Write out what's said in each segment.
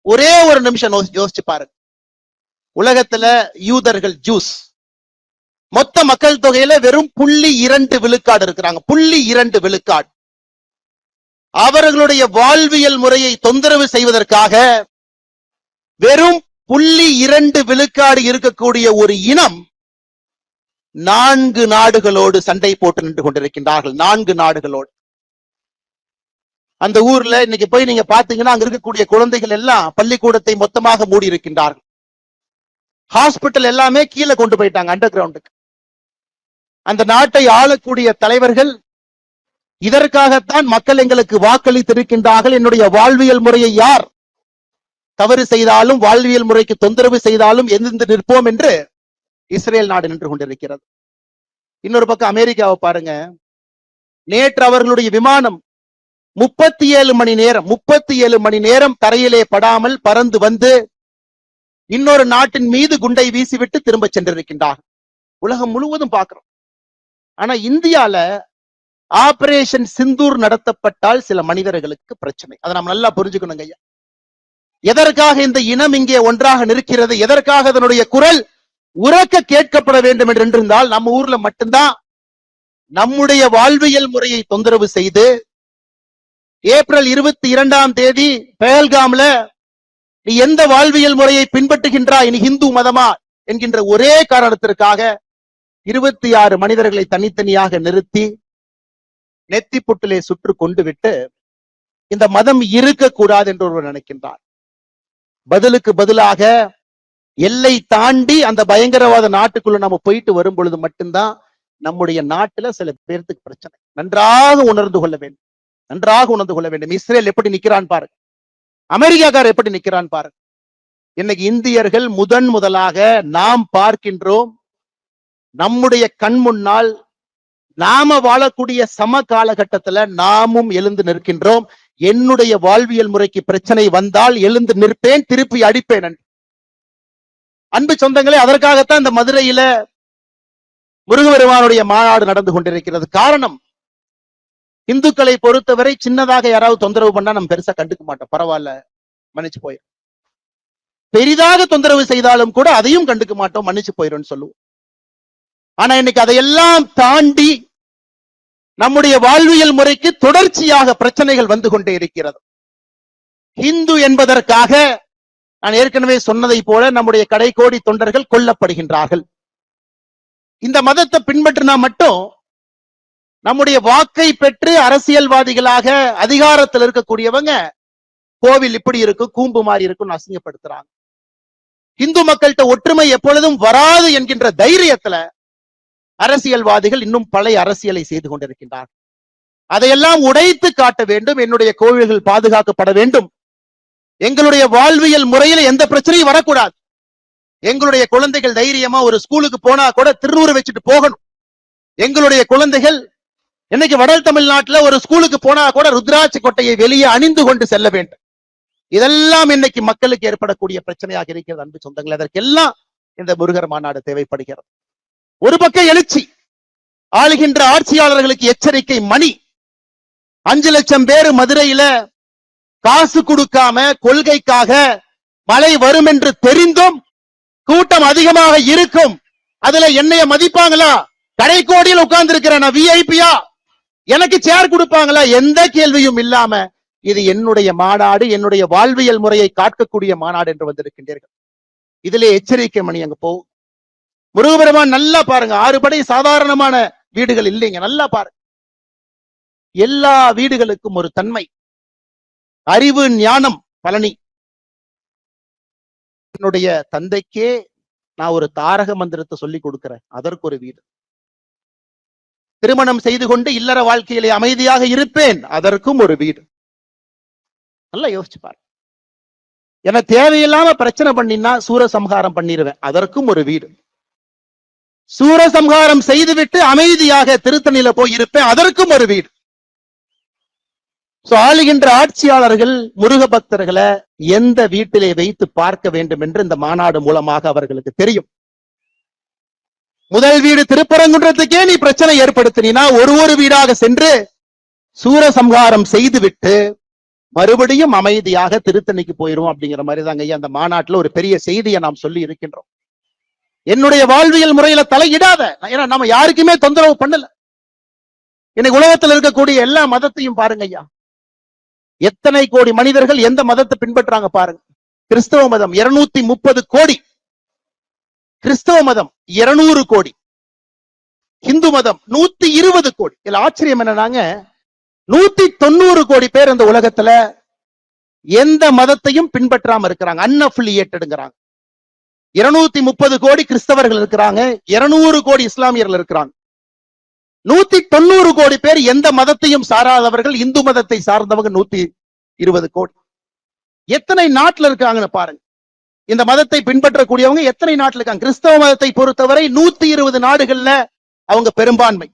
ஒரே ஒரு நிமிஷம் யோசிச்சு பாருங்க. உலகத்துல யூதர்கள், ஜூஸ் மொத்த மக்கள் தொகையில வெறும் 0.2 விழுக்காடு இருக்கிறாங்க. 0.2 விழுக்காடு. அவர்களுடைய வாழ்வியல் முறையை தொந்தரவு செய்வதற்காக வெறும் 0.2 விழுக்காடு இருக்கக்கூடிய ஒரு இனம் 4 நாடுகளோடு சண்டை போட்டு நின்று கொண்டிருக்கின்றார்கள். 4 நாடுகளோடு. அந்த ஊர்ல இன்னைக்கு போய் நீங்க பாத்தீங்கன்னா அங்க இருக்கக்கூடிய குழந்தைகள் எல்லாம் பள்ளிக்கூடத்தை மொத்தமாக மூடி இருக்கின்றார்கள். ஹாஸ்பிட்டல் எல்லாமே கீழே கொண்டு போயிட்டாங்க, அண்டர் கிரவுண்டுக்கு. அந்த நாட்டை ஆளக்கூடிய தலைவர்கள் இதற்காகத்தான் மக்கள் எங்களுக்கு வாக்களித்திருக்கின்றார்கள். என்னுடைய வாழ்வியல் முறையை யார் தவறு செய்தாலும், வாழ்வியல் முறைக்கு தொந்தரவு செய்தாலும் எதிர்த்து நிற்போம் என்று இஸ்ரேல் நாடு நின்று கொண்டிருக்கிறது. இன்னொரு பக்கம் அமெரிக்காவை பாருங்க. நேற்று அவர்களுடைய விமானம் 37 மணி நேரம் தரையிலே படாமல் பறந்து வந்து இன்னொரு நாட்டின் மீது குண்டை வீசிவிட்டு திரும்ப சென்றிருக்கின்றார். உலகம் முழுவதும் பார்க்கிறோம். ஆனா இந்தியால ஆபரேஷன் சிந்தூர் நடத்தப்பட்டால் சில மனிதர்களுக்கு பிரச்சனை. அதை நாம் நல்லா புரிஞ்சுக்கணுங்க ஐயா. எதற்காக இந்த இனம் இங்கே ஒன்றாக நிற்கிறது, எதற்காக அதனுடைய குரல் உரக்க கேட்கப்பட வேண்டும் என்று இருந்தால், நம்ம ஊர்ல மட்டும்தான் நம்முடைய வாழ்வியல் முறையை தொந்தரவு செய்து ஏப்ரல் 22ஆம் தேதி பெஹல்காம்ல நீ எந்த வாழ்வியல் முறையை பின்பற்றுகின்றாய், நீ இந்து மதமா என்கின்ற ஒரே காரணத்திற்காக 26 மனிதர்களை தனித்தனியாக நிறுத்தி நெத்தி புட்டிலே சுற்று கொண்டு விட்டு இந்த மதம் இருக்கக்கூடாது என்று ஒருவர் நினைக்கின்றார். பதிலுக்கு பதிலாக எல்லை தாண்டி அந்த பயங்கரவாத நாட்டுக்குள்ள நம்ம போயிட்டு வரும் பொழுது மட்டும்தான் நம்முடைய நாட்டுல சில பேருக்கு பிரச்சனை. நன்றாக உணர்ந்து கொள்ள வேண்டும், நன்றாக உணர்ந்து கொள்ள வேண்டும். இஸ்ரேல் எப்படி நிக்கிறான் பாருங்க, அமெரிக்காக்கார் எப்படி நிக்கிறான் பாருங்க. இன்னைக்கு இந்தியர்கள் முதலாக நாம் பார்க்கின்றோம், நம்முடைய கண் முன்னால் நாம வாழக்கூடிய சம காலகட்டத்துல நாமும் எழுந்து நிற்கின்றோம். என்னுடைய வாழ்வியல் முறைக்கு பிரச்சனை வந்தால் எழுந்து நிற்பேன், திருப்பி அடிப்பேன். அன்பு சொந்தங்களே, அதற்காகத்தான் இந்த மதுரையில முருகபெருமானுடைய மாநாடு நடந்து கொண்டிருக்கிறது. காரணம், இந்துக்களை பொறுத்தவரை சின்னதாக யாராவது தொந்தரவு பண்ணா நம்ம பெருசா கண்டுக்க மாட்டோம், பரவாயில்ல மன்னிச்சு போயிடும். பெரிதாக தொந்தரவு செய்தாலும் கூட அதையும் கண்டுக்க மாட்டோம், மன்னிச்சு போயிடும் சொல்லுவோம். ஆனா இன்னைக்கு அதையெல்லாம் தாண்டி நம்முடைய வாழ்வியல் முறைக்கு தொடர்ச்சியாக பிரச்சனைகள் வந்து கொண்டே இருக்கிறது. இந்து என்பதற்காக நான் ஏற்கனவே சொன்னதை போல நம்முடைய கடைக்கோடி தொண்டர்கள் கொல்லப்படுகின்றார்கள். இந்த மதத்தை பின்பற்றினா மட்டும் நம்முடைய வாக்கை பெற்று அரசியல்வாதிகளாக அதிகாரத்தில் இருக்கக்கூடியவங்க கோவில் இப்படி இருக்கும், கூம்பு மாதிரி இருக்கும் அசிங்கப்படுத்துறாங்க. இந்து மக்கள்கிட்ட ஒற்றுமை எப்பொழுதும் வராது என்கின்ற தைரியத்துல அரசியல்வாதிகள் இன்னும் பழைய அரசியலை செய்து கொண்டிருக்கின்றார். அதையெல்லாம் உடைத்து காட்ட வேண்டும். என்னுடைய கோவில்கள் பாதுகாக்கப்பட வேண்டும். எங்களுடைய வாழ்வியல் முறையில எந்த பிரச்சனையும் வரக்கூடாது. எங்களுடைய குழந்தைகள் தைரியமா ஒரு ஸ்கூலுக்கு போனா கூட திருநூறு வச்சுட்டு போகணும். எங்களுடைய குழந்தைகள் இன்னைக்கு வட தமிழ்நாட்டுல ஒரு ஸ்கூலுக்கு போனா கூட ருத்ராட்சி கொட்டையை வெளியே அணிந்து கொண்டு செல்ல வேண்டும். இதெல்லாம் இன்னைக்கு மக்களுக்கு ஏற்படக்கூடிய பிரச்சனையாக இருக்கிறது. அன்பு சொந்தங்கள், அதற்கெல்லாம் இந்த முருகர் மாநாடு தேவைப்படுகிறது. ஒரு பக்கம் எழுச்சி, ஆளுகின்ற ஆட்சியாளர்களுக்கு எச்சரிக்கை மணி. 5 லட்சம் பேர் மதுரையில காசு கொடுக்காம கொள்கைக்காக மழை வரும் என்று தெரிந்தும் கூட்டம் அதிகமாக இருக்கும். அதுல என்னைய மதிப்பாங்களா? கடைக்கோடியில் உட்கார்ந்து இருக்கிறேன், விஐபியா, எனக்கு சேர் கொடுப்பாங்களா? எந்த கேள்வியும் இல்லாம இது என்னுடைய மாநாடு, என்னுடைய வாழ்வியல் முறையை காக்கக்கூடிய மாநாடு என்று வந்திருக்கின்றீர்கள். இதிலே எச்சரிக்கை மணி அங்க போகும். முருகபெருமான் நல்லா பாருங்க, 6 படை சாதாரணமான வீடுகள் இல்லைங்க. நல்லா பாருங்க, எல்லா வீடுகளுக்கும் ஒரு தன்மை, அறிவு, ஞானம். பழனி என்னுடைய தந்தைக்கே நான் ஒரு தாரக மந்திரத்தை சொல்லி கொடுக்கிறேன், அதற்கு ஒரு வீடு. திருமணம் செய்து கொண்டு இல்லற வாழ்க்கையிலே அமைதியாக இருப்பேன், அதற்கும் ஒரு வீடு. நல்லா யோசிச்சு பாரு. என தேவையில்லாம பிரச்சனை பண்ணினா சூரசம்ஹாரம் பண்ணிடுவேன், அதற்கும் ஒரு வீடு. சூரசம்ஹாரம் செய்துவிட்டு அமைதியாக திருத்தணியில போய் இருப்பேன், அதற்கும் ஒரு வீடு. ஆளுகின்ற ஆட்சியாளர்கள் முருக பக்தர்களை எந்த வீட்டிலே வைத்து பார்க்க வேண்டும் என்று இந்த மாநாடு மூலமாக அவர்களுக்கு தெரியும். முதல் வீடு திருப்பரங்குன்றத்துக்கே நீ பிரச்சனை ஏற்படுத்தினா ஒரு வீடாக சென்று சூரசம்ஹாரம் செய்துவிட்டு மறுபடியும் அமைதியாக திருத்தணிக்கு போயிரும் அப்படிங்கிற மாதிரி தாங்க ஐயா அந்த மாநாட்டுல ஒரு பெரிய செய்தியை நாம் சொல்லி இருக்கின்றோம். என்னுடைய வாழ்வியல் முறையில தலையிடாத, ஏன்னா நம்ம யாருக்குமே தொந்தரவு பண்ணல. இன்னைக்கு உலகத்தில் இருக்கக்கூடிய எல்லா மதத்தையும் பாருங்க ஐயா, எத்தனை கோடி மனிதர்கள் எந்த மதத்தை பின்பற்றாங்க பாருங்க. கிறிஸ்தவ மதம் 230 கோடி, கிறிஸ்தவ மதம் 200 கோடி, இந்து மதம் 120 கோடி. இதுல ஆச்சரியம் என்னன்னாங்க, 190 கோடி பேர் இந்த உலகத்துல எந்த மதத்தையும் பின்பற்றாம இருக்கிறாங்க, அன்அஃபிலியேட்டட்ங்கிறாங்க. 230 கோடி கிறிஸ்தவர்கள் இருக்கிறாங்க, 200 கோடி இஸ்லாமியர்கள் இருக்கிறாங்க. 190 கோடி பேர் எந்த மதத்தையும் சாராதவர்கள், இந்து மதத்தை சார்ந்தவங்க 120 கோடி. எத்தனை நாட்டுல இருக்காங்கன்னு பாருங்க. இந்த மதத்தை பின்பற்றக்கூடியவங்க எத்தனை நாட்டுல இருக்காங்க? கிறிஸ்தவ மதத்தை பொறுத்தவரை 120 நாடுகள்ல அவங்க பெரும்பான்மை.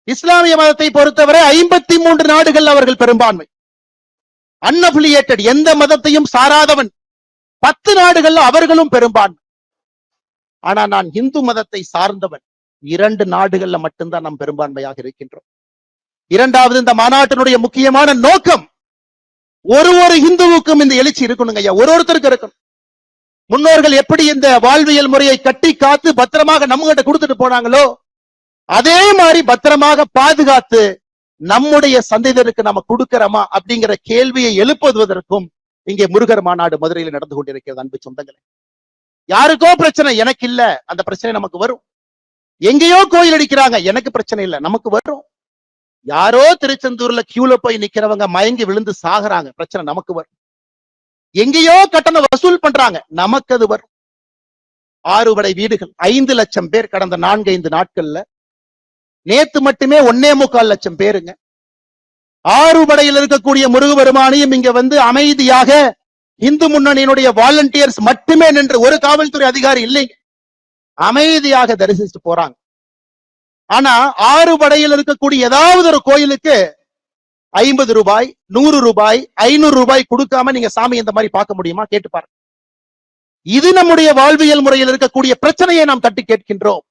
இஸ்லாமிய மதத்தை பொறுத்தவரை 53 நாடுகள் அவர்கள் பெரும்பான்மை. அன்அஃபிலியேட்டட், எந்த மதத்தையும் சாராதவன் 10 நாடுகள்ல அவர்களும் பெரும்பான்மை. ஆனா நான் இந்து மதத்தை சார்ந்தவன் 2 நாடுகள்ல மட்டும்தான் நாம் பெரும்பான்மையாக இருக்கின்றோம். இரண்டாவது, இந்த மாநாட்டினுடைய முக்கியமான நோக்கம், ஒரு இந்துவுக்கும் இந்த எழுச்சி இருக்கணுங்க ஐயா, ஒருத்தருக்கு இருக்கணும். முன்னோர்கள் எப்படி இந்த வாழ்வியல் முறையை கட்டி காத்து பத்திரமாக நம்ம கிட்ட கொடுத்துட்டு போனாங்களோ, அதே மாதிரி பத்திரமாக பாதுகாத்து நம்முடைய சந்ததியருக்கு நம்ம கொடுக்கிறோமா அப்படிங்கிற கேள்வியை எழுப்புவதற்கும் இங்கே முருகர் மாநாடு மதுரையில் நடந்து கொண்டிருக்கிறது. அன்பு சொந்தங்களே, யாருக்கோ பிரச்சனை, எனக்கு இல்ல, அந்த பிரச்சனை நமக்கு வரும். எங்கேயோ கோயில் அடிக்கிறாங்க, எனக்கு பிரச்சனை இல்லை, நமக்கு வரும். யாரோ திருச்செந்தூர்ல கியூல போய் நிக்கிறவங்க மயங்கி விழுந்து சாகுறாங்க, பிரச்சனை நமக்கு வரும். எங்கேயோ கட்டணம் வசூல் பண்றாங்க, நமக்கு அது வரும். 6 படை வீடுகள், 5 லட்சம் பேர் கடந்த 4-5 நாட்கள்ல, நேத்து மட்டுமே 1.25 லட்சம் பேருங்க. 6 படையில் இருக்கக்கூடிய முருகபெருமானையும் இங்க வந்து அமைதியாக இந்து முன்னணியினுடைய வாலண்டியர்ஸ் மட்டுமே நின்று, ஒரு காவல்துறை அதிகாரி இல்லைங்க, அமைதியாக தரிசிச்சுட்டு போறாங்க. ஆனா 6 படையில் இருக்கக்கூடிய ஏதாவது ஒரு கோயிலுக்கு 50 ரூபாய், 100 ரூபாய், 500 ரூபாய் கொடுக்காம நீங்க சாமி இந்த மாதிரி பார்க்க முடியுமா? கேட்டு பாருங்க. இது நம்முடைய வாழ்வியல் முறையில் இருக்கக்கூடிய பிரச்சனையை நாம் தட்டி கேட்கின்றோம்.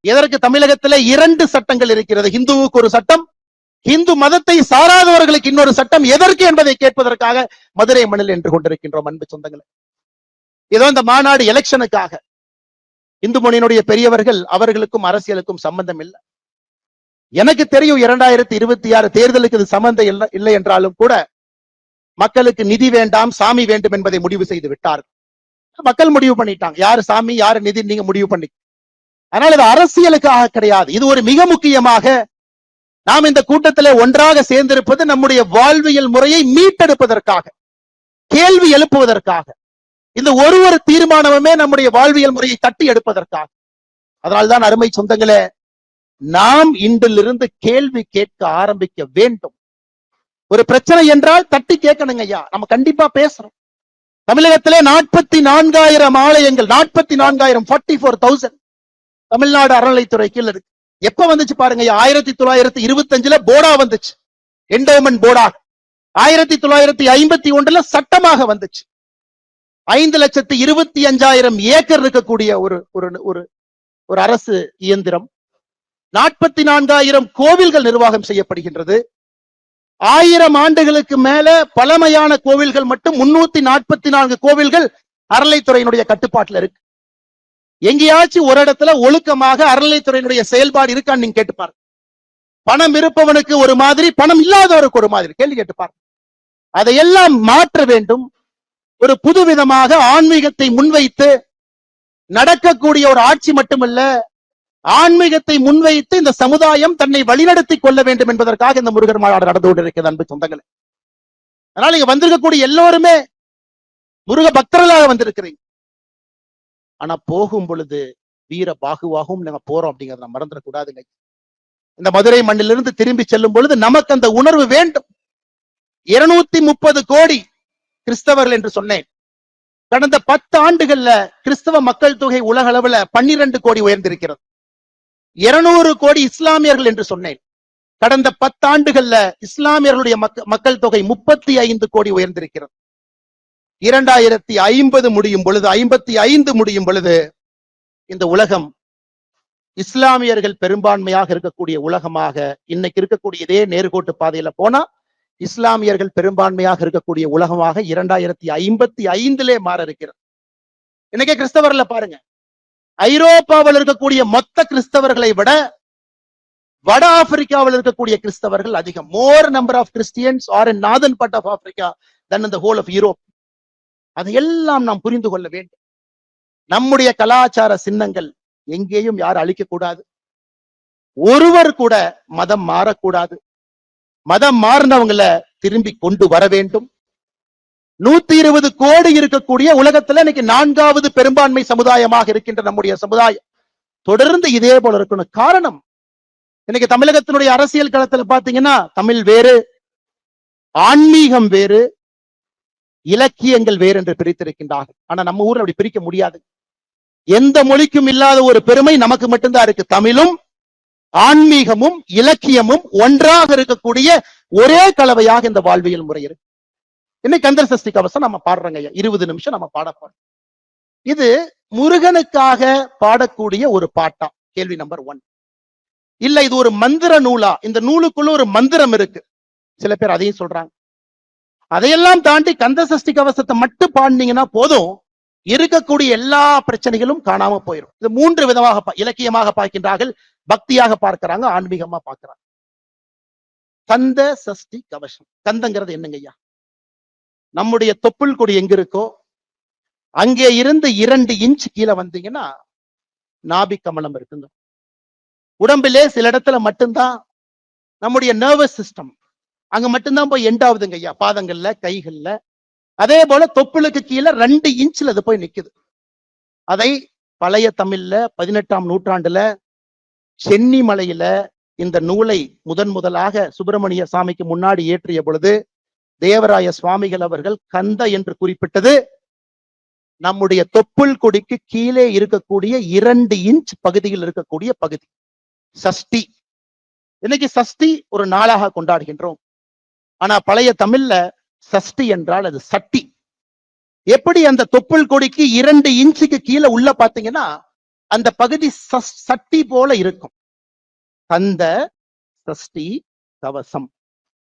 எதற்கு தமிழகத்திலே 2 சட்டங்கள் இருக்கிறது, இந்துவுக்கு ஒரு சட்டம், இந்து மதத்தை சாராதவர்களுக்கு இன்னொரு சட்டம், எதற்கு என்பதை கேட்பதற்காக மதுரை மண்ணில் என்று கொண்டிருக்கின்றோம். அன்பு சொந்தங்களே, ஏதோ இந்த மாநாடு எலெக்ஷனுக்காக, இந்து முன்னணியினுடைய பெரியவர்கள் அவர்களுக்கும் அரசியலுக்கும் சம்பந்தம் இல்லை. எனக்கு தெரியும் 2026 தேர்தலுக்கு இது சம்பந்தம் இல்லை என்றாலும் கூட மக்களுக்கு நிதி வேண்டாம், சாமி வேண்டும் என்பதை முடிவு செய்து விட்டார்கள். மக்கள் முடிவு பண்ணிட்டாங்க, யாரு சாமி யாரு நிதி நீங்க முடிவு பண்ணி. அதனால இது அரசியலுக்காக கிடையாது. இது ஒரு மிக முக்கியமாக நாம் இந்த கூட்டத்திலே ஒன்றாக சேர்ந்திருப்பது நம்முடைய வாழ்வியல் முறையை மீட்டெடுப்பதற்காக, கேள்வி எழுப்புவதற்காக. இந்த ஒரு தீர்மானமுமே நம்முடைய வாழ்வியல் முறையை தட்டி எடுப்பதற்காக. அதனால்தான் அருமை சொந்தங்களே, நாம் இன்றிலிருந்து கேள்வி கேட்க ஆரம்பிக்க வேண்டும். ஒரு பிரச்சனை என்றால் தட்டி கேட்கணுங்க ஐயா, நம்ம கண்டிப்பா பேசுறோம். தமிழகத்திலே 44,000 ஆலயங்கள், 44,000, 44,000 தமிழ்நாடு அறநிலைத்துறை கீழ இருக்கு. எப்ப வந்துச்சு பாருங்க, 1925 போர்டா வந்துச்சு, என்டோமென்ட் போர்டா. 1951 சட்டமாக வந்துச்சு. 5,25,000 ஏக்கர் இருக்கக்கூடிய ஒரு அரசு இயந்திரம். 44,000 கோவில்கள் நிர்வாகம் செய்யப்படுகின்றது. 1000 ஆண்டுகளுக்கு மேல பழமையான கோவில்கள் மட்டும் 344 கோவில்கள் அறநிலைத்துறையினுடைய கட்டுப்பாட்டுல இருக்கு. எங்கேயாச்சும் ஒரு இடத்துல ஒழுக்கமாக அறநிலைத்துறையினுடைய செயல்பாடு இருக்கான்னு நீங்க கேட்டுப்பாரு. பணம் இருப்பவனுக்கு ஒரு மாதிரி, பணம் இல்லாதவருக்கு ஒரு மாதிரி. கேள்வி கேட்டுப்பாரு. அதையெல்லாம் மாற்ற வேண்டும். ஒரு புதுவிதமாக ஆன்மீகத்தை முன்வைத்து நடக்கக்கூடிய ஒரு ஆட்சி மட்டுமல்ல, ஆன்மீகத்தை முன்வைத்து இந்த சமுதாயம் தன்னை வழிநடத்தி கொள்ள வேண்டும் என்பதற்காக இந்த முருகர் மாநாடு நடந்து கொண்டிருக்கிறது. அன்பு சொந்தங்களே, அதனால இங்க வந்திருக்கக்கூடிய எல்லோருமே முருக பக்தர்களாக வந்திருக்கிறீங்க. ஆனா போகும் பொழுது வீர பாகுவாகவும் நாங்க போறோம் அப்படிங்கறத நம்ம மறந்துடக்கூடாதுங்க. இந்த மதுரை மண்ணிலிருந்து திரும்பி செல்லும் பொழுது நமக்கு அந்த உணர்வு வேண்டும். 230 கோடி கிறிஸ்தவர்கள் என்று சொன்னேன். கடந்த 10 ஆண்டுகள்ல கிறிஸ்தவ மக்கள் தொகை உலக அளவுல 12 கோடி உயர்ந்திருக்கிறது. 200 கோடி இஸ்லாமியர்கள் என்று சொன்னேன். கடந்த 10 ஆண்டுகள்ல இஸ்லாமியர்களுடைய மக்கள் தொகை 35 கோடி உயர்ந்திருக்கிறது. 2050 முடியும் பொழுது, 55 முடியும் பொழுது இந்த உலகம் இஸ்லாமியர்கள் பெரும்பான்மையாக இருக்கக்கூடிய உலகமாக, இன்னைக்கு இருக்கக்கூடிய இதே நேர்கோட்டு பாதையில போனா இஸ்லாமியர்கள் பெரும்பான்மையாக இருக்கக்கூடிய உலகமாக 2055 மாற இருக்கிறது. இன்னைக்கு கிறிஸ்தவர்ல பாருங்க, ஐரோப்பாவில் இருக்கக்கூடிய மொத்த கிறிஸ்தவர்களை விட வட ஆப்பிரிக்காவில் இருக்கக்கூடிய கிறிஸ்தவர்கள் அதிகம். More number of christians are in northern part of Africa than in the whole of Europe. அதையெல்லாம் நாம் புரிந்து கொள்ள வேண்டும். நம்முடைய கலாச்சார சின்னங்கள் எங்கேயும் யாரும் அழிக்க கூடாது. ஒருவர் கூட மதம் மாறக்கூடாது. மதம் மாறினவங்களை திரும்பி கொண்டு வர வேண்டும். 120 கோடி இருக்கக்கூடிய உலகத்துல இன்னைக்கு 4வது பெரும்பான்மை சமுதாயமாக இருக்கின்ற நம்முடைய சமுதாயம் தொடர்ந்து இதே போல இருக்கணும். காரணம், இன்னைக்கு தமிழகத்தினுடைய அரசியல் களத்துல பாத்தீங்கன்னா தமிழ் வேறு, ஆன்மீகம் வேறு, இலக்கியங்கள் வேறு என்று பிரித்திருக்கின்றார்கள். ஆனா நம்ம ஊர்ல அப்படி பிரிக்க முடியாது. எந்த மொழிக்கும் இல்லாத ஒரு பெருமை நமக்கு மட்டும்தான் இருக்கு. தமிழும் ஆன்மீகமும் இலக்கியமும் ஒன்றாக இருக்கக்கூடிய ஒரே கலவையாக இந்த வாழ்வியல் முறை இருக்கு. இன்னைக்கு கந்தர் சஷ்டி கவசம் நம்ம பாடுறோங்க, 20 நிமிஷம் நம்ம பாட போறோம். இது முருகனுக்காக பாடக்கூடிய ஒரு பாட்டா? கேள்வி நம்பர் 1. இல்ல இது ஒரு மந்திர நூலா? இந்த நூலுக்குள்ள ஒரு மந்திரம் இருக்கு, சில பேர் அதையும் சொல்றாங்க. அதையெல்லாம் தாண்டி கந்த சஷ்டி கவசத்தை மட்டும் பாடினீங்கன்னா போதும், இருக்கக்கூடிய எல்லா பிரச்சனைகளும் காணாம போயிடும். இது 3 விதமாக இலக்கியமாக பார்க்கின்றார்கள், பக்தியாக பார்க்கிறாங்க, ஆன்மீகமா பார்க்கிறாங்க. கந்த சஷ்டி கவசம், கந்தங்கிறது என்னங்க ஐயா? நம்முடைய தொப்புள் கொடி எங்க இருக்கோ அங்கே இருந்து 2 இன்ச் கீழே வந்தீங்கன்னா நாபி கமலம் இருக்குங்க. உடம்பிலே சில இடத்துல மட்டும்தான் நம்முடைய நர்வஸ் சிஸ்டம் அங்க மட்டும்தான் போய் எண்ட் ஆகுதுங்க ஐயா, பாதங்கள்ல, கைகள்ல. அதே போல தொப்புளுக்கு கீழே 2 இன்ச்ல அது போய் நிக்குது. அதை பழைய தமிழ்ல 18ஆம் நூற்றாண்டுல சென்னி மலையில இந்த நூலை முதலாக சுப்பிரமணிய சாமிக்கு முன்னாடி ஏற்றிய பொழுது தேவராய சுவாமிகள் அவர்கள் கந்த என்று குறிப்பிட்டது நம்முடைய தொப்புள் கொடிக்கு கீழே இருக்கக்கூடிய 2 இன்ச் பகுதியில் இருக்கக்கூடிய பகுதி. சஷ்டி, இன்னைக்கு சஷ்டி ஒரு நாளாக கொண்டாடுகின்றோம். ஆனா பழைய தமிழ்ல சஷ்டி என்றால் அது சட்டி. எப்படி அந்த தொப்புள் கொடிக்கு 2 இன்ச்சுக்கு கீழே உள்ள பாத்தீங்கன்னா அந்த பகுதி சட்டி போல இருக்கும். கந்த சஷ்டி கவசம்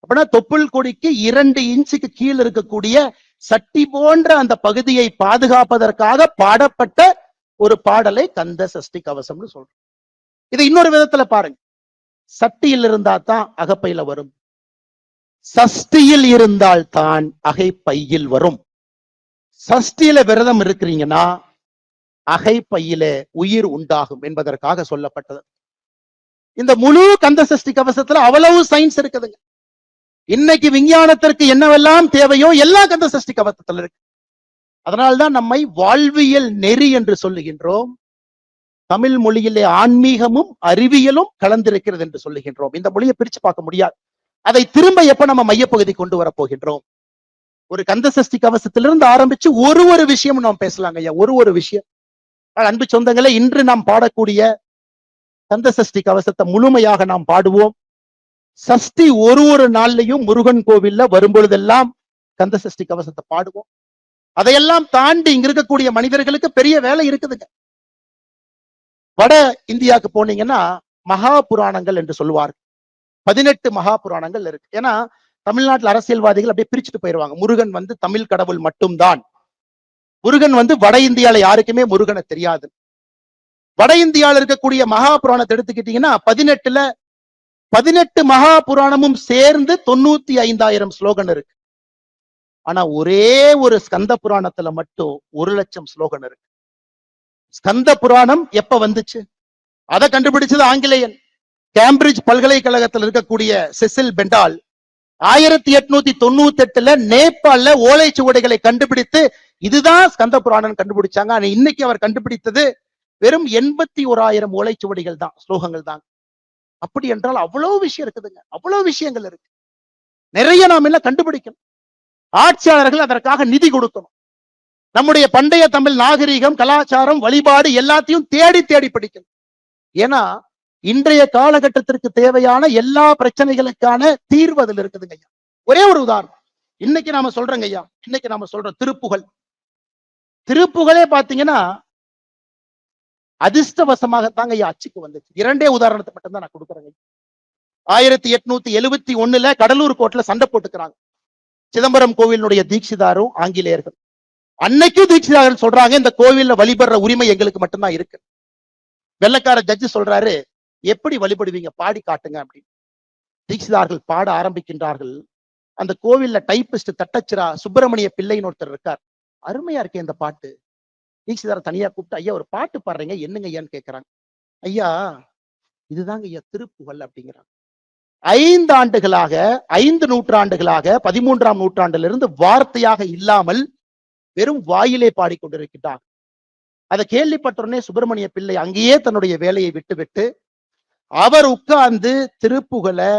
அப்படின்னா தொப்புள் கொடிக்கு 2 இன்ச்சுக்கு கீழே இருக்கக்கூடிய சட்டி போன்ற அந்த பகுதியை பாதுகாப்பதற்காக பாடப்பட்ட ஒரு பாடலை கந்த சஷ்டி கவசம்னு சொல்றோம். இது இன்னொரு விதத்துல பாருங்க, சட்டியில் இருந்தா தான் அகப்பையில வரும், சஷ்டியில் இருந்தால் தான் அகைப்பையில் வரும். சஷ்டியில விரதம் இருக்கிறீங்கன்னா அகைப்பையில உயிர் உண்டாகும் என்பதற்காக சொல்லப்பட்டது. இந்த முழு கந்த சஷ்டி கவசத்துல அவ்வளவு சயின்ஸ் இருக்குதுங்க. இன்னைக்கு விஞ்ஞானத்திற்கு என்னவெல்லாம் தேவையோ எல்லா கந்த சஷ்டி கவசத்துல இருக்கு. அதனால்தான் நம்மை வாழ்வியல் நெறி என்று சொல்லுகின்றோம். தமிழ் மொழியிலே ஆன்மீகமும் அறிவியலும் கலந்திருக்கிறது என்று சொல்லுகின்றோம். இந்த மொழியை பிரிச்சு பார்க்க முடியாது. அதை திரும்ப எப்ப நம்ம மையப்பகுதி கொண்டு வர போகின்றோம்? ஒரு கந்த சஷ்டி கவசத்திலிருந்து ஆரம்பிச்சு ஒரு விஷயம் நாம் பேசலாங்க ஐயா, ஒரு விஷயம். அன்பு சொந்தங்களே, இன்று நாம் பாடக்கூடிய கந்த சஷ்டி கவசத்தை முழுமையாக நாம் பாடுவோம். சஷ்டி ஒரு நாள்லையும் முருகன் கோவில்ல வரும்பொழுதெல்லாம் கந்த சஷ்டி கவசத்தை பாடுவோம். அதையெல்லாம் தாண்டி இங்க இருக்கக்கூடிய மனிதர்களுக்கு பெரிய வேலை இருக்குதுங்க. வட இந்தியாவுக்கு போனீங்கன்னா மகா புராணங்கள் என்று சொல்லுவார்கள். 18 மகா புராணங்கள் இருக்கு. ஏன்னா தமிழ்நாட்டில் அரசியல்வாதிகள் அப்படியே பிரிச்சுட்டு போயிருவாங்க. முருகன் தமிழ் கடவுள் மட்டும்தான். முருகன் வட இந்தியால யாருக்குமே முருகனை தெரியாது. வட இந்தியாவில் இருக்கக்கூடிய மகா புராணத்தை எடுத்துக்கிட்டீங்கன்னா 18 மகா புராணமும் சேர்ந்து 95,000 ஸ்லோகன் இருக்கு. ஆனா ஒரே ஒரு ஸ்கந்த புராணத்துல மட்டும் 1,00,000 ஸ்லோகன் இருக்கு. ஸ்கந்த புராணம் எப்ப வந்துச்சு? அதை கண்டுபிடிச்சது ஆங்கிலேயன். கேம்பிரிட்ஜ் பல்கலைக்கழகத்தில் இருக்கக்கூடிய செசில் பெண்டால் 1898 நேபாள ஓலைச்சுவடைகளை கண்டுபிடித்து இதுதான் ஸ்கந்த புராணம் கண்டுபிடிச்சாங்க. ஆனா இன்னைக்கு அவர் கண்டுபிடித்தது வெறும் 81,000 ஓலைச்சுவடிகள் தான், ஸ்லோகங்கள் தான். அப்படி என்றால் அவ்வளவு விஷயம் இருக்குதுங்க, அவ்வளவு விஷயங்கள் இருக்கு. நிறைய நாம் என்ன கண்டுபிடிக்கணும். ஆட்சியாளர்கள் அதற்காக நிதி கொடுக்கணும். நம்முடைய பண்டைய தமிழ் நாகரீகம், கலாச்சாரம், வழிபாடு எல்லாத்தையும் தேடி தேடி படிக்கணும். ஏன்னா இன்றைய காலகட்டத்திற்கு தேவையான எல்லா பிரச்சனைகளுக்கான தீர்வு அதில் இருக்குதுங்க ஐயா. ஒரே ஒரு உதாரணம் இன்னைக்கு நாம சொல்றோங்க ஐயா. இன்னைக்கு நாம சொல்ற திருப்புகளே பாத்தீங்கன்னா அதிர்ஷ்டவசமாகத்தாங்க ஐயா அச்சுக்கு வந்துச்சு. 2 உதாரணத்தை மட்டும்தான் நான் கொடுக்குறேங்க. 1871 கடலூர் கோர்ட்ல சண்டை போட்டுக்கிறாங்க. சிதம்பரம் கோவிலுடைய தீட்சிதாரும் ஆங்கிலேயர்கள். அன்னைக்கும் தீட்சிதாரன் சொல்றாங்க, இந்த கோவில்ல வழிபடுற உரிமை எங்களுக்கு மட்டும்தான் இருக்கு. வெள்ளக்கார ஜட்ஜு சொல்றாரு, எப்படி வழிபடுவீங்க, பாடி காட்டுங்க அப்படின்னு. தீட்சிதார்கள் பாட ஆரம்பிக்கின்றார்கள். அந்த கோவில்ல டைப்பிஸ்ட் தட்டச்சிரா சுப்பிரமணிய பிள்ளைன்னு ஒருத்தர் இருக்கார். அருமையா இருக்கே இந்த பாட்டு. தீட்சிதார தனியா கூப்பிட்டு, ஐயா ஒரு பாட்டு பாடுறீங்க, என்னங்க ஐயான்னு கேட்கிறாங்க. ஐயா இதுதாங்க ஐயா திருப்புகழ் அப்படிங்கிறாங்க. 5 ஆண்டுகளாக 5 நூற்றாண்டுகளாக 13ஆம் நூற்றாண்டிலிருந்து வார்த்தையாக இல்லாமல் வெறும் வாயிலே பாடிக்கொண்டிருக்கிறார். அதை கேள்விப்பட்டோடனே சுப்பிரமணிய பிள்ளை அங்கேயே தன்னுடைய வேலையை விட்டுவிட்டு அவர் உட்கார்ந்து திருப்புகழை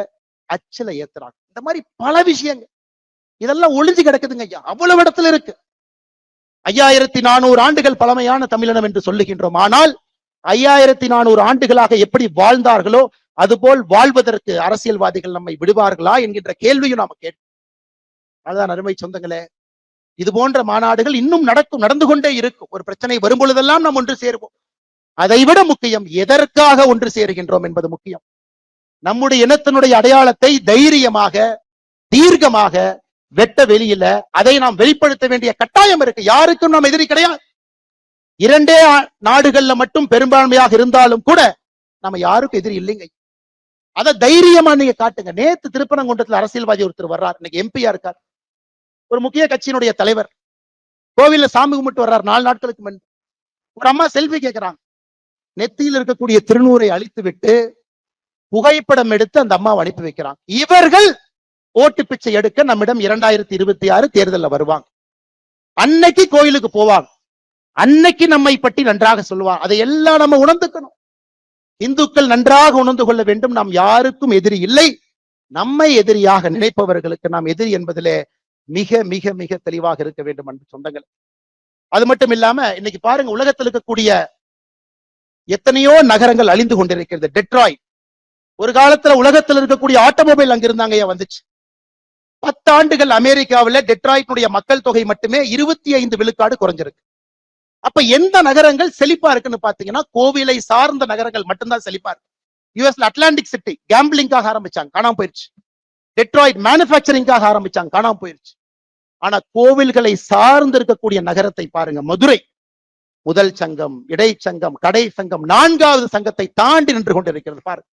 அச்சில ஏத்துறாங்க. இந்த மாதிரி பல விஷயங்கள் இதெல்லாம் ஒளிஞ்சு கிடக்குதுங்க ஐயா, அவ்வளவு இடத்துல இருக்கு. 5400 ஆண்டுகள் பழமையான தமிழினம் என்று சொல்லுகின்றோம். ஆனால் 5400 ஆண்டுகளாக எப்படி வாழ்ந்தார்களோ அதுபோல் வாழ்வதற்கு அரசியல்வாதிகள் நம்மை விடுவார்களா என்கின்ற கேள்வியும் நாம கேட்போம். அதுதான் அருமை சொந்தங்களே, இது போன்ற மாநாடுகள் இன்னும் நடந்து கொண்டே இருக்கும். ஒரு பிரச்சனை வரும் பொழுதெல்லாம் நாம் ஒன்று சேருவோம். அதைவிட முக்கியம், எதற்காக ஒன்று சேருகின்றோம் என்பது முக்கியம். நம்முடைய இனத்தினுடைய அடையாளத்தை தைரியமாக தீர்க்கமாக வெட்ட வெளியில அதை நாம் வெளிப்படுத்த வேண்டிய கட்டாயம் இருக்கு. யாருக்கும் நாம் எதிரி கிடையாது. 2 நாடுகள்ல மட்டும் பெரும்பான்மையாக இருந்தாலும் கூட நம்ம யாருக்கும் எதிரி இல்லைங்க. அதை தைரியமா நீங்க காட்டுங்க. நேத்து திருப்பரங்குன்றத்துல அரசியல்வாதி ஒருத்தர் வர்றார், இன்னைக்கு எம்பியா இருக்கார், ஒரு முக்கிய கட்சியினுடைய தலைவர். கோவில்ல சாமி கும்பிட்டு வர்றார் 4 நாட்களுக்கு முன்பு. ஒரு அம்மா செல்ஃபி கேட்கிறாங்க. நெத்தியில் இருக்கக்கூடிய திருநூரை அழித்து விட்டு புகைப்படம் எடுத்து அந்த அம்மாவை அனுப்பி வைக்கிறாங்க. இவர்கள் ஓட்டு பிச்சை எடுக்க நம்மிடம் 2026 தேர்தலில் வருவாங்க. அன்னைக்கு கோயிலுக்கு போவாங்க, அன்னைக்கு நம்மை பற்றி நன்றாக சொல்லுவாங்க. அதை எல்லாம் நம்ம உணர்ந்துக்கணும். இந்துக்கள் நன்றாக உணர்ந்து கொள்ள வேண்டும், நாம் யாருக்கும் எதிரி இல்லை. நம்மை எதிரியாக நினைப்பவர்களுக்கு நாம் எதிரி என்பதிலே மிக மிக மிக தெளிவாக இருக்க வேண்டும் அன்பு சொந்தங்கள். அது மட்டும் இல்லாம இன்னைக்கு பாருங்க, உலகத்தில் இருக்கக்கூடிய எத்தனையோ நகரங்கள் அழிந்து கொண்டிருக்கிறது. டெட்ராய்ட் ஒரு காலத்துல உலகத்தில் இருக்கக்கூடிய ஆட்டோமொபைல் அங்க இருந்தாங்க வந்துச்சு. 10 ஆண்டுகள் அமெரிக்காவில் டெட்ராய்டுடைய மக்கள் தொகை மட்டுமே 25 விழுக்காடு குறைஞ்சிருக்கு. அப்ப எந்த நகரங்கள் செழிப்பா இருக்குன்னு பாத்தீங்கன்னா கோவிலை சார்ந்த நகரங்கள் மட்டும்தான் செழிப்பா இருக்கு. யுஎஸ்ல அட்லாண்டிக் சிட்டி கேம்பிளிங்காக ஆரம்பிச்சாங்க, காணாம போயிருச்சு. டெட்ராய்ட் மேனுபேக்சரிங்காக ஆரம்பிச்சாங்க, காணாம போயிருச்சு. ஆனா கோவில்களை சார்ந்து இருக்கக்கூடிய நகரத்தை பாருங்க, மதுரை முதல் சங்கம், இடைச்சங்கம், கடை சங்கம், 4வது சங்கத்தை தாண்டி நின்று கொண்டிருக்கிறது. பாருங்க,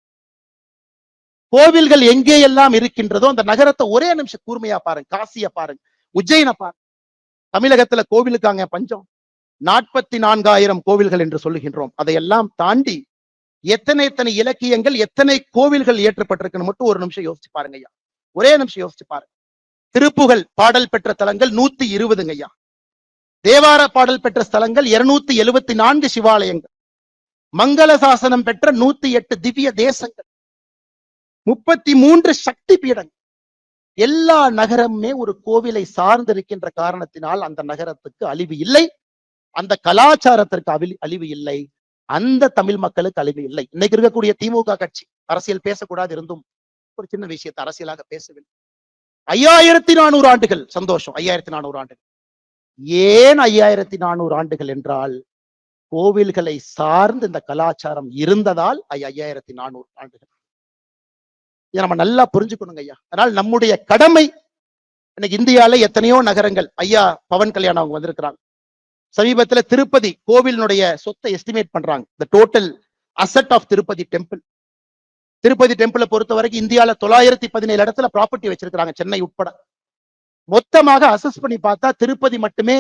கோவில்கள் எங்கே எல்லாம் இருக்கின்றதோ அந்த நகரத்தை ஒரே நிமிஷம் கூர்மையா பாருங்க. காசிய பாருங்க, உஜ்ஜயின பாருங்க. தமிழகத்துல கோவிலுக்காங்க பஞ்சம். 44,000 கோவில்கள் என்று சொல்லுகின்றோம். அதையெல்லாம் தாண்டி எத்தனை இலக்கியங்கள், எத்தனை கோவில்கள் இயற்றப்பட்டிருக்குன்னு மட்டும் ஒரு நிமிஷம் யோசிச்சு பாருங்க ஐயா. ஒரே நிமிஷம் யோசிச்சு பாருங்க. திருப்புகழ் பாடல் பெற்ற தலங்கள் 120 ஐயா. தேவார பாடல் பெற்ற ஸ்தலங்கள் 274 சிவாலயங்கள். மங்கள சாசனம் பெற்ற 108 திவ்ய தேசங்கள், 33 சக்தி பீடங்கள். எல்லா நகரமுமே ஒரு கோவிலை சார்ந்திருக்கின்ற காரணத்தினால் அந்த நகரத்துக்கு அழிவு இல்லை, அந்த கலாச்சாரத்திற்கு அழிவு இல்லை, அந்த தமிழ் மக்களுக்கு அழிவு இல்லை. இன்னைக்கு இருக்கக்கூடிய திமுக கட்சி அரசியல் பேசக்கூடாது இருந்தும் ஒரு சின்ன விஷயத்தை அரசியலாக பேசவில்லை. 5400 ஆண்டுகள் சந்தோஷம். 5400 ஆண்டுகள். ஏன் 5400 ஆண்டுகள் என்றால் கோவில்களை சார்ந்து இந்த கலாச்சாரம் இருந்ததால் 5400 ஆண்டுகள். இதை நம்ம நல்லா புரிஞ்சுக்கணுங்க ஐயா. அதனால் நம்முடைய கடமை, இன்னைக்கு இந்தியால எத்தனையோ நகரங்கள், ஐயா பவன் கல்யாணம் அவங்க வந்திருக்கிறாங்க. சமீபத்துல திருப்பதி கோவிலினுடைய சொத்தை எஸ்டிமேட் பண்றாங்க. the total asset of Tirupati temple. Tirupati டெம்பிளை பொறுத்த வரைக்கும் இந்தியால 917 இடத்துல ப்ராப்பர்ட்டி வச்சிருக்காங்க, சென்னை உட்பட. மொத்தமாக அசஸ் பண்ணி பார்த்தா திருப்பதி மட்டுமே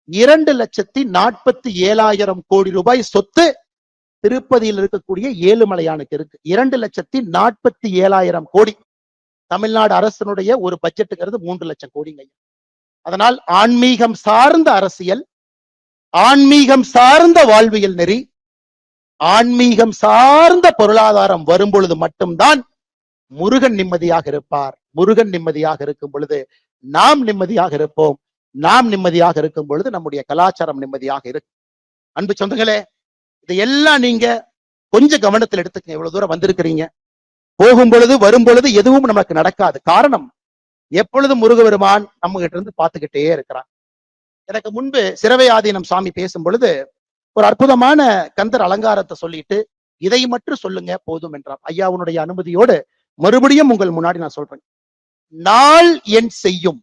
2,47,000 கோடி ரூபாய் சொத்து திருப்பதியில் இருக்கக்கூடிய ஏழுமலையானுக்கு இருக்கு. 2,47,000 கோடி. தமிழ்நாடு அரசனுடைய ஒரு பட்ஜெட்டுங்கிறது 3 லட்சம் கோடிங்க. அதனால் ஆன்மீகம் சார்ந்த அரசியல், ஆன்மீகம் சார்ந்த வாழ்வியல் நெறி, ஆன்மீகம் சார்ந்த பொருளாதாரம் வரும் பொழுது மட்டும்தான் முருகன் நிம்மதியாக இருப்பார். முருகன் நிம்மதியாக இருக்கும் பொழுது நாம் நிம்மதியாக இருப்போம். நாம் நிம்மதியாக இருக்கும் பொழுது நம்முடைய கலாச்சாரம் நிம்மதியாக இருக்கும். அன்பு சொந்தங்களே, இதையெல்லாம் நீங்க கொஞ்சம் கவனத்தில் எடுத்துக்கங்க. எவ்வளவு தூரம் வந்திருக்கிறீங்க. போகும் பொழுது வரும் பொழுது எதுவும் நமக்கு நடக்காது. காரணம், எப்பொழுதும் முருகபெருமான் நம்ம கிட்ட இருந்து பார்த்துக்கிட்டே இருக்கிறான். எனக்கு முன்பு சிரவை ஆதீனம் சாமி பேசும் பொழுது ஒரு அற்புதமான கந்தர் அலங்காரத்தை சொல்லிட்டு இதை மட்டும் சொல்லுங்க போதும் என்றார். ஐயாவுடைய அனுமதியோடு மறுபடியும் உங்கள் முன்னாடி நான் சொல்றேன், நாள் என் செய்யும்.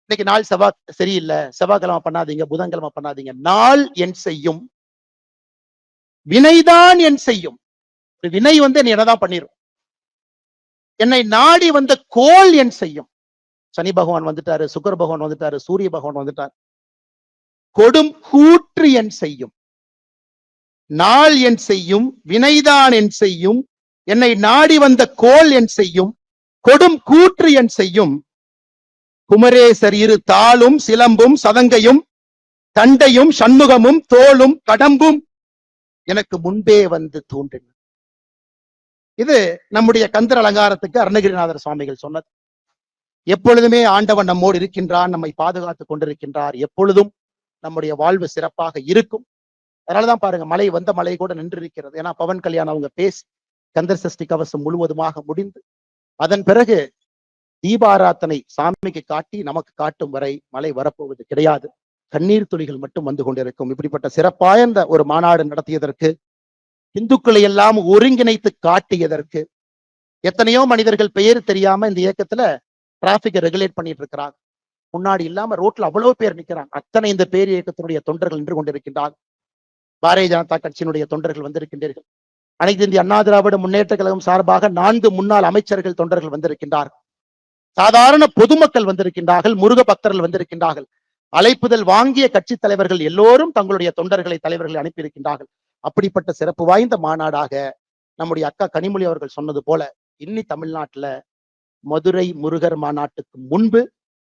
இன்னைக்கு நாள் செவ்வாய் சரியில்லை, செவ்வாய்க்கிழமை பண்ணாதீங்க, புதன்கிழமை பண்ணாதீங்க. நாள் என் செய்யும், வினைதான் என் செய்யும். வினை வந்து என்னதான் பண்ணிரும். என்னை நாடி வந்த கோள் என் செய்யும். சனி பகவான் வந்துட்டாரு, சுக்கர பகவான் வந்துட்டாரு, சூரிய பகவான் வந்துட்டார். கொடும் கூற்று என் செய்யும். நாள் என் செய்யும், வினைதான் என் செய்யும், என்னை நாடி வந்த கோள் என் செய்யும், கொடும் கூற்று என் செய்யும். குமரேசர் இரு தாளும் சிலம்பும் சதங்கையும் தண்டையும் சண்முகமும் தோளும் கடம்பும் எனக்கு முன்பே வந்து தோன்றின. இது நம்முடைய கந்தர் அலங்காரத்துக்கு அருணகிரிநாதர் சுவாமிகள் சொன்னது. எப்பொழுதுமே ஆண்டவன் நம்மோடு இருக்கின்றான், நம்மை பாதுகாத்துக் கொண்டிருக்கின்றார். எப்பொழுதும் நம்முடைய வாழ்வு சிறப்பாக இருக்கும். அதனாலதான் பாருங்க, மழை வந்த மழை கூட நின்று இருக்கிறது. ஏன்னா பவன் கல்யாணம் அவங்க பேசி கந்தர் சஷ்டி கவசம் முழுவதுமாக முடிந்து அதன் பிறகு தீபாராத்தனை சாமிக்கு காட்டி நமக்கு காட்டும் வரை மழை வரப்போவது கிடையாது. கண்ணீர் துளிகள் மட்டும் வந்து கொண்டிருக்கும். இப்படிப்பட்ட சிறப்பாய்ந்த ஒரு மாநாடு நடத்தியதற்கு, இந்துக்களை எல்லாம் ஒருங்கிணைத்து காட்டியதற்கு, எத்தனையோ மனிதர்கள் பெயர் தெரியாம இந்த இயக்கத்துல டிராபிக்கை ரெகுலேட் பண்ணிட்டு இருக்கிறாங்க. முன்னாடி இல்லாம ரோட்ல அவ்வளவு பேர் நிக்கிறாங்க. அத்தனை இந்த பேர் இயக்கத்தினுடைய தொண்டர்கள் நின்று கொண்டிருக்கின்றார். பாரதிய ஜனதா கட்சியினுடைய தொண்டர்கள் வந்திருக்கின்றீர்கள். அனைத்து இந்திய அண்ணா திராவிட முன்னேற்ற கழகம் சார்பாக 4 முன்னாள் அமைச்சர்கள் தொண்டர்கள் வந்திருக்கின்றார்கள். சாதாரண பொதுமக்கள் வந்திருக்கின்றார்கள். முருக பக்தர்கள் வந்திருக்கின்றார்கள். அழைப்புதல் வாங்கிய கட்சி தலைவர்கள் எல்லோரும் தங்களுடைய தொண்டர்களை தலைவர்களை அனுப்பியிருக்கின்றார்கள். அப்படிப்பட்ட சிறப்பு வாய்ந்த மாநாடாக நம்முடைய அக்கா கனிமொழி அவர்கள் சொன்னது போல இன்னி தமிழ்நாட்டுல மதுரை முருகர் மாநாட்டுக்கு முன்பு,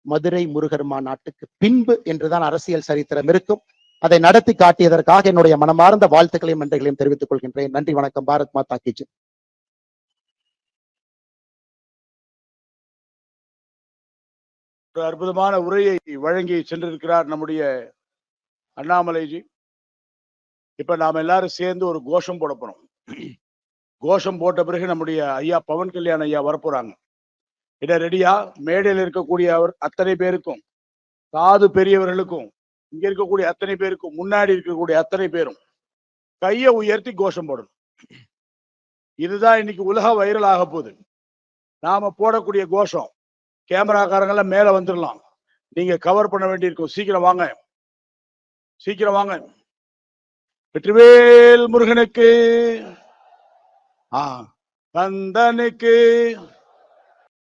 மதுரை முருகர் மாநாட்டுக்கு பின்பு என்றுதான் அரசியல் சரித்திரம் இருக்கும். அதை நடத்தி காட்டியதற்காக என்னுடைய மனமார்ந்த வாழ்த்துக்களையும் நன்றிகளையும் தெரிவித்துக் கொள்கின்றேன். நன்றி, வணக்கம். பாரத் மாதா கி ஜெய். ஒரு அற்புதமான உரையை வழங்கி சென்றிருக்கிறார் நம்முடைய அண்ணாமலைஜி. இப்ப நாம எல்லாரும் சேர்ந்து ஒரு கோஷம் போட போறோம். கோஷம் போட்ட பிறகு நம்முடைய ஐயா பவன் கல்யாண் ஐயா வரப்போறாங்க. இட ரெடியா? மேடையில் இருக்கக்கூடிய அத்தனை பேருக்கும், சாது பெரியவர்களுக்கும், இங்க இருக்கக்கூடிய அத்தனை பேருக்கும், முன்னாடி இருக்கக்கூடிய அத்தனை பேரும் கையை உயர்த்தி கோஷம் போடணும். இதுதான் இன்னைக்கு உலக வைரல் ஆக போகுது. நாம போடக்கூடிய கோஷம் கேமராக்காரங்கெல்லாம் மேல வந்துடலாம். நீங்க கவர் பண்ண வேண்டியிருக்கும். சீக்கிரம் வாங்க, சீக்கிரம் வாங்க. வெற்றிவேல் முருகனுக்கு, கந்தனுக்கு,